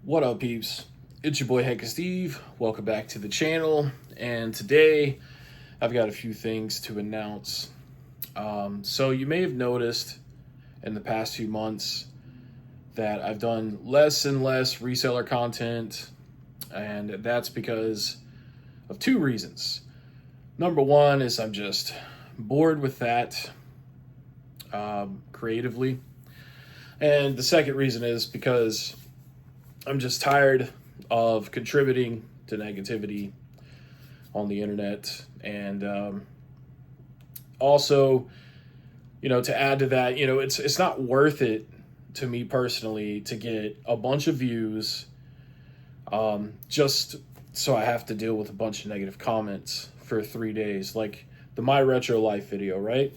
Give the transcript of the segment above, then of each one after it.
What up, peeps? It's your boy Heckin Steve. Welcome back to the channel. And today I've got a few things to announce. So you may have noticed in the past few months that I've done less and less reseller content, and that's because of two reasons. Number one is I'm just bored with that creatively. And the second reason is because I'm just tired of contributing to negativity on the internet. And also, to add to that, it's not worth it to me personally to get a bunch of views just so I have to deal with a bunch of negative comments for 3 days. Like the My Retro Life video, right?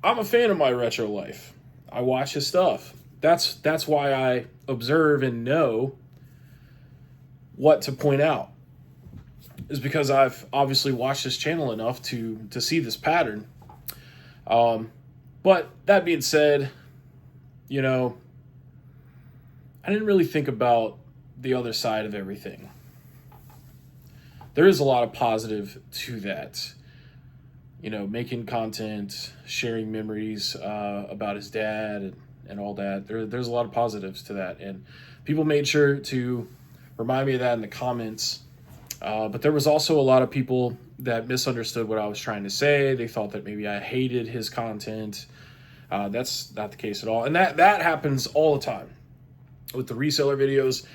I'm a fan of My Retro Life. I watch his stuff. That's why I observe and know what to point out, is because I've obviously watched this channel enough to see this pattern. But that being said, I didn't really think about the other side of everything. There is a lot of positive to that. Making content, sharing memories about his dad and all that. There's a lot of positives to that. And people made sure to remind me of that in the comments. But there was also a lot of people that misunderstood what I was trying to say. They thought that maybe I hated his content. That's not the case at all. And that happens all the time with the reseller videos.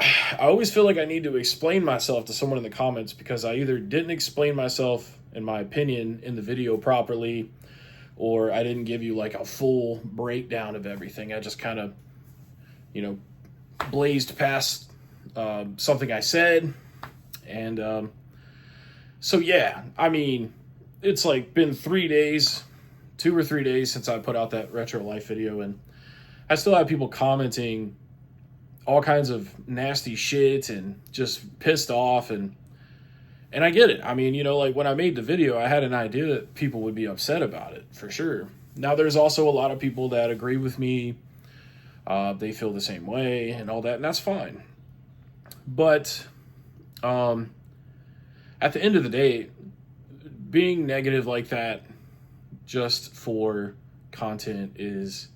I always feel like I need to explain myself to someone in the comments because I either didn't explain myself, in my opinion, in the video properly, or I didn't give you like a full breakdown of everything. I just kind of, blazed past something I said. And so, yeah, I mean, it's like been 3 days, 2 or 3 days since I put out that Retro Life video, and I still have people commenting all kinds of nasty shit and just pissed off, and I get it. I mean, like when I made the video, I had an idea that people would be upset about it, for sure. Now, there's also a lot of people that agree with me. They feel the same way and all that, and that's fine. But at the end of the day, being negative like that just for content it's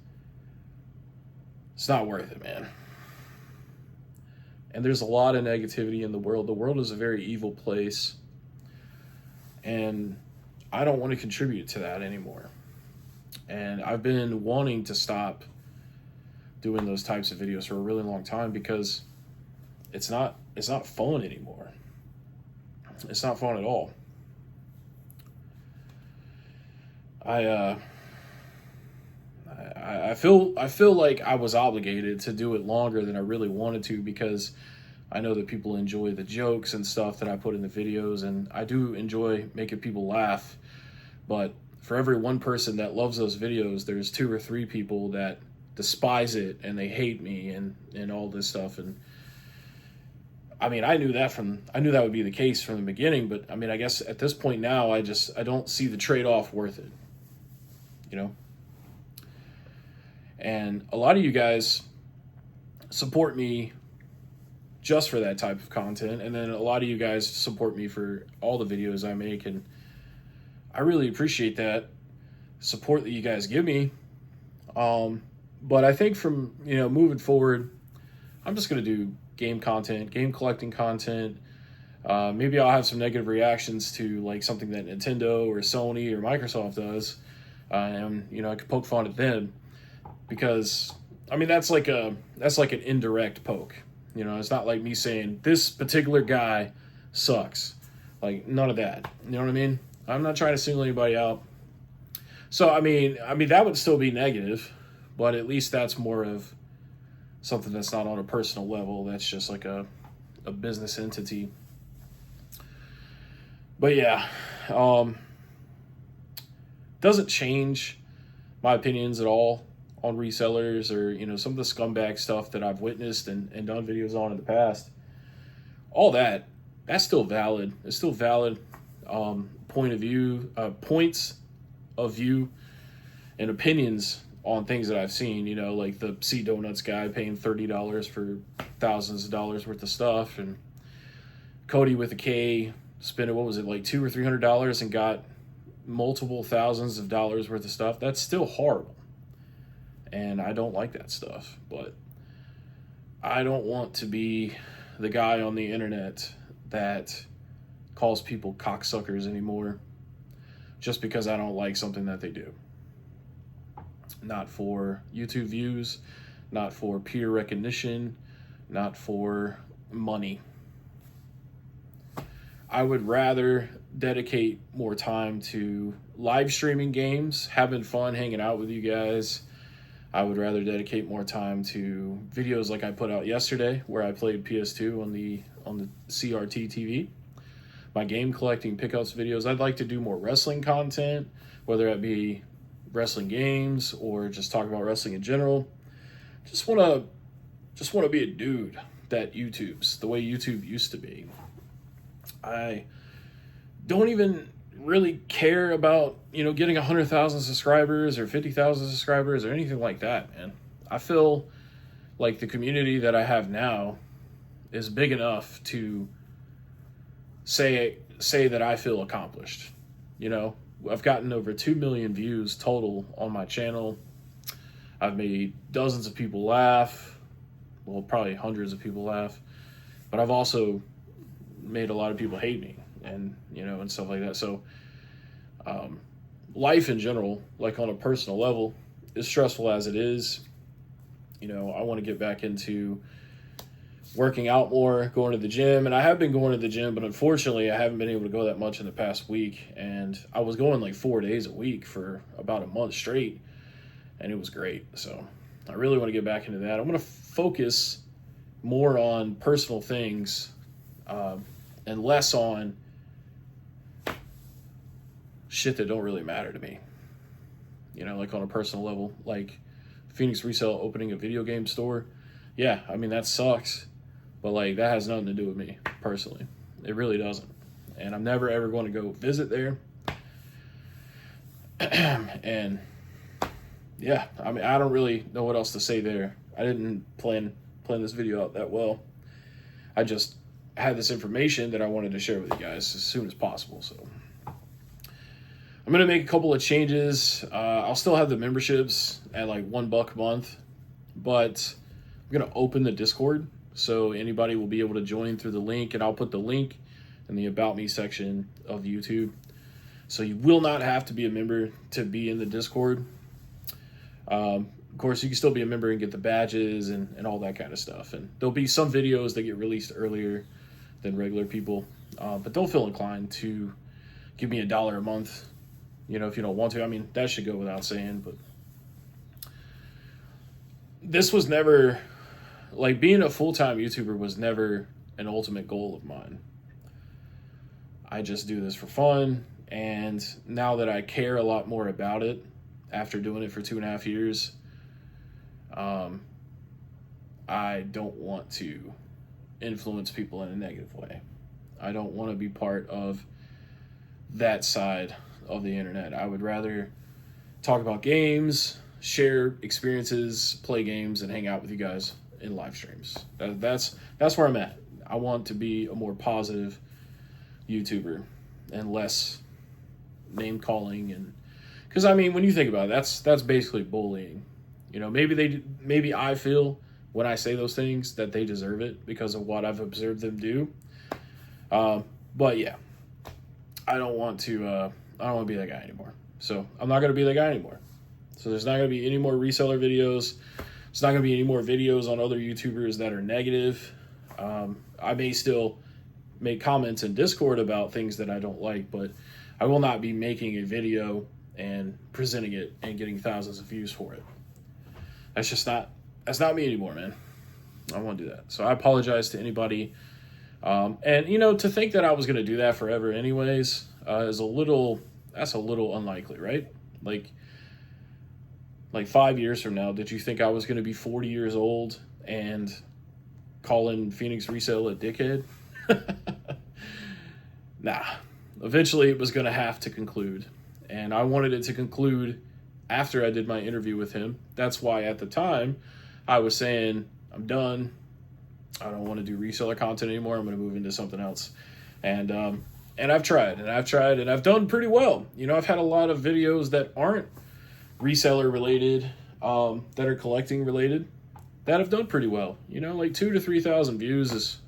not worth it, man. And there's a lot of negativity in the world. The world is a very evil place. And I don't want to contribute to that anymore. And I've been wanting to stop doing those types of videos for a really long time because it's not fun anymore. It's not fun at all. I feel like I was obligated to do it longer than I really wanted to because I know that people enjoy the jokes and stuff that I put in the videos, and I do enjoy making people laugh. But for every one person that loves those videos, there's 2 or 3 people that despise it and they hate me and all this stuff. And I mean, I knew that would be the case from the beginning, but I mean, I guess at this point now, I don't see the trade-off worth it, And a lot of you guys support me just for that type of content, and then a lot of you guys support me for all the videos I make, and I really appreciate that support that you guys give me. But I think from moving forward, I'm just gonna do game content, game collecting content. Maybe I'll have some negative reactions to like something that Nintendo or Sony or Microsoft does, and I could poke fun at them. Because, I mean, that's like an indirect poke. It's not like me saying, this particular guy sucks. Like, none of that. You know what I mean? I'm not trying to single anybody out. So, I mean, that would still be negative. But at least that's more of something that's not on a personal level. That's just like a business entity. But, yeah. Doesn't change my opinions at all on resellers or some of the scumbag stuff that I've witnessed and done videos on in the past. All that's still valid. It's still valid points of view and opinions on things that I've seen, you know, like the C Donuts guy paying $30 for thousands of dollars worth of stuff, and Cody with a K spending, what was it, like $200 or $300 and got multiple thousands of dollars worth of stuff. That's still horrible. And I don't like that stuff, but I don't want to be the guy on the internet that calls people cocksuckers anymore just because I don't like something that they do. Not for YouTube views, not for peer recognition, not for money. I would rather dedicate more time to live streaming games, having fun, hanging out with you guys. I would rather dedicate more time to videos like I put out yesterday, where I played PS2 on the CRT TV. My game collecting pickups videos. I'd like to do more wrestling content, whether it be wrestling games or just talk about wrestling in general. Just want to be a dude that YouTubes the way YouTube used to be. I don't even really care about, you know, getting 100,000 subscribers or 50,000 subscribers or anything like that, man. I feel like the community that I have now is big enough to say that I feel accomplished. You know, I've gotten over 2 million views total on my channel. I've made dozens of people laugh. Well, probably hundreds of people laugh. But I've also made a lot of people hate me, and, you know, and stuff like that. So life in general, like on a personal level, as stressful as it is, you know, I want to get back into working out more, going to the gym. And I have been going to the gym, but unfortunately I haven't been able to go that much in the past week. And I was going like 4 days a week for about a month straight, and it was great. So I really want to get back into that. I'm going to focus more on personal things and less on shit that don't really matter to me. You know, like on a personal level, like Phoenix Resale opening a video game store. Yeah, I mean, that sucks. But, like, that has nothing to do with me, personally. It really doesn't. And I'm never, ever going to go visit there. And, yeah, I mean, I don't really know what else to say there. I didn't plan this video out that well. I just had this information that I wanted to share with you guys as soon as possible. So I'm going to make a couple of changes. I'll still have the memberships at, like, $1 a month. But I'm going to open the Discord, so anybody will be able to join through the link, and I'll put the link in the About Me section of YouTube. So you will not have to be a member to be in the Discord. Of course, you can still be a member and get the badges and all that kind of stuff. And there'll be some videos that get released earlier than regular people. But don't feel inclined to give me $1 a month, you know, if you don't want to. I mean, that should go without saying, but this was never, like, being a full-time YouTuber was never an ultimate goal of mine. I just do this for fun, and now that I care a lot more about it, after doing it for 2.5 years, I don't want to influence people in a negative way. I don't want to be part of that side of the internet. I would rather talk about games, share experiences, play games, and hang out with you guys in live streams. That's where I'm at. I want to be a more positive YouTuber and less name calling, and because, I mean, when you think about it, that's basically bullying. You know, maybe I feel when I say those things that they deserve it because of what I've observed them do. But yeah, I don't want to be that guy anymore. So I'm not going to be that guy anymore. So there's not going to be any more reseller videos. There's not going to be any more videos on other YouTubers that are negative. I may still make comments in Discord about things that I don't like, but I will not be making a video and presenting it and getting thousands of views for it. That's not me anymore, man. I won't do that. So I apologize to anybody. And, you know, to think that I was going to do that forever anyways that's a little unlikely, right? Like 5 years from now, did you think I was going to be 40 years old and calling Phoenix Resale a dickhead? Nah. Eventually it was going to have to conclude. And I wanted it to conclude after I did my interview with him. That's why at the time I was saying, I'm done. I don't want to do reseller content anymore. I'm going to move into something else. And I've tried, and I've done pretty well. You know, I've had a lot of videos that aren't reseller related, that are collecting related, that have done pretty well. You know, like 2,000 to 3,000 views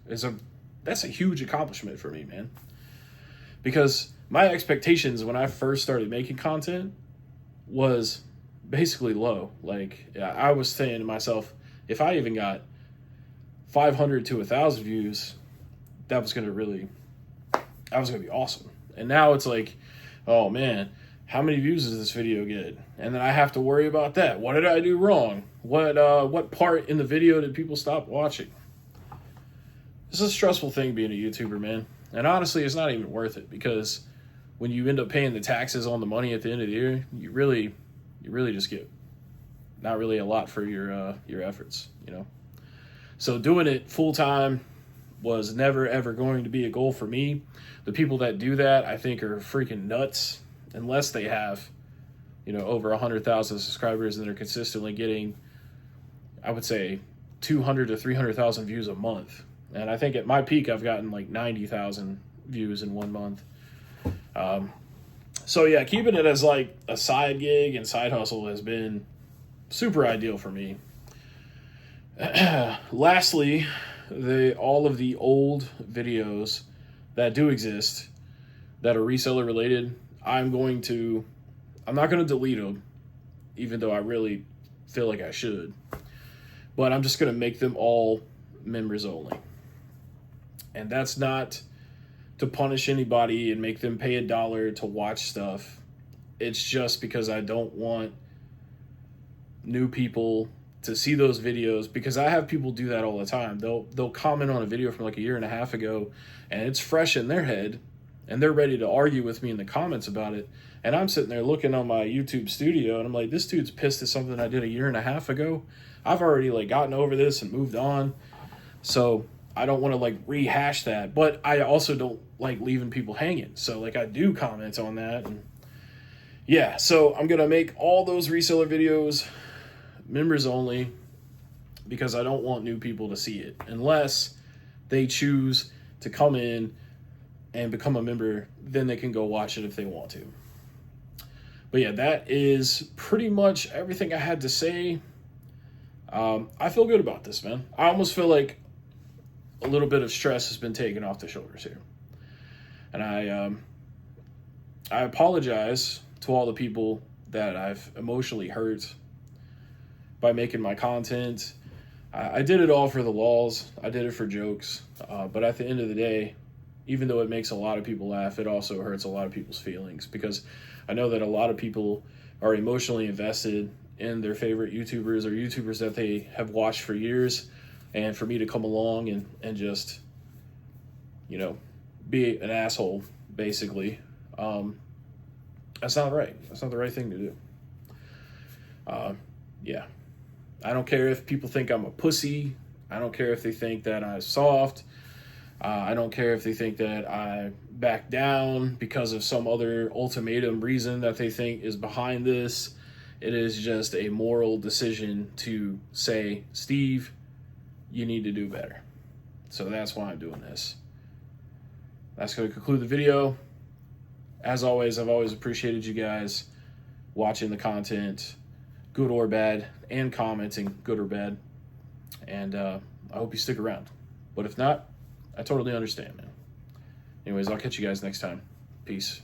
that's a huge accomplishment for me, man. Because my expectations when I first started making content was basically low. Like, I was saying to myself, if I even got 500 to 1,000 views, that was going to be awesome. And now it's like, oh man, how many views does this video get? And then I have to worry about that. What did I do wrong? What part in the video did people stop watching? It's a stressful thing being a YouTuber, man. And honestly, it's not even worth it, because when you end up paying the taxes on the money at the end of the year, you really just get not really a lot for your efforts, you know? So doing it full time was never ever going to be a goal for me. The people that do that, I think, are freaking nuts, unless they have, you know, over 100,000 subscribers and they're consistently getting, I would say, 200 to 300,000 views a month. And I think at my peak, I've gotten like 90,000 views in 1 month. So yeah, keeping it as like a side gig and side hustle has been super ideal for me. Lastly, all of the old videos that do exist that are reseller related, I'm not going to delete them, even though I really feel like I should. But I'm just going to make them all members only. And that's not to punish anybody and make them pay $1 to watch stuff. It's just because I don't want new people to see those videos, because I have people do that all the time. They'll comment on a video from like a year and a half ago, and it's fresh in their head, and they're ready to argue with me in the comments about it. And I'm sitting there looking on my YouTube studio, and I'm like, this dude's pissed at something I did a year and a half ago. I've already like gotten over this and moved on. So I don't want to like rehash that, but I also don't like leaving people hanging. So like I do comment on that, and yeah, so I'm going to make all those reseller videos members only, because I don't want new people to see it unless they choose to come in and become a member. Then they can go watch it if they want to. But yeah, that is pretty much everything I had to say. I feel good about this, man. I almost feel like a little bit of stress has been taken off the shoulders here. And I apologize to all the people that I've emotionally hurt by making my content. I did it all for the lulz. I did it for jokes. But at the end of the day, even though it makes a lot of people laugh, it also hurts a lot of people's feelings, because I know that a lot of people are emotionally invested in their favorite YouTubers or YouTubers that they have watched for years. And for me to come along and just, you know, be an asshole, basically, that's not right. That's not the right thing to do. Yeah. I don't care if people think I'm a pussy. I don't care if they think that I'm soft. I don't care if they think that I back down because of some other ultimatum reason that they think is behind this. It is just a moral decision to say, Steve, you need to do better. So that's why I'm doing this. That's going to conclude the video. As always, I've always appreciated you guys watching the content, good or bad, and commenting, good or bad. And I hope you stick around. But if not, I totally understand, man. Anyways, I'll catch you guys next time. Peace.